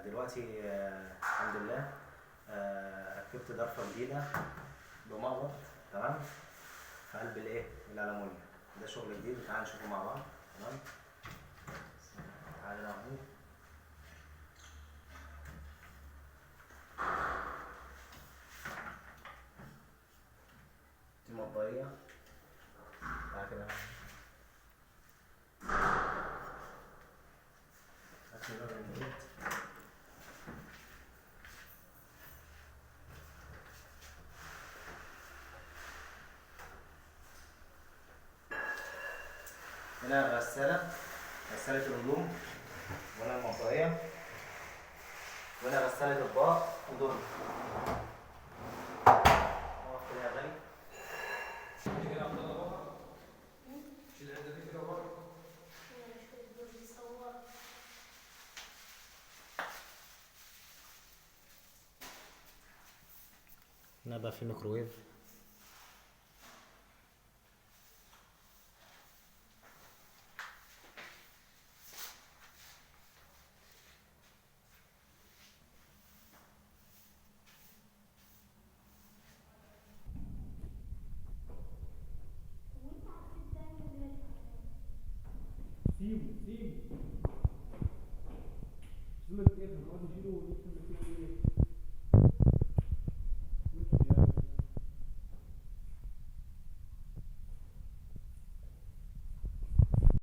دلوقتي الحمد لله ركبت ضرفة جديدة بمقبض. تمام. في قلب الايه الألمونيوم ده شغل جديد، تعال نشوفه مع بعض. تمام. تعالى نعمل دي مطبقية. تعالى كده هات نور الجديد. هنا غسالة الهدوم، وهنا المطبقية، وهنا غسالة اطباق ودول. اقف كده يا غالي. هنا بقى في ميكروويف. سيبه سيبه. شو بدك تقفل؟ ما تشيله وتكتب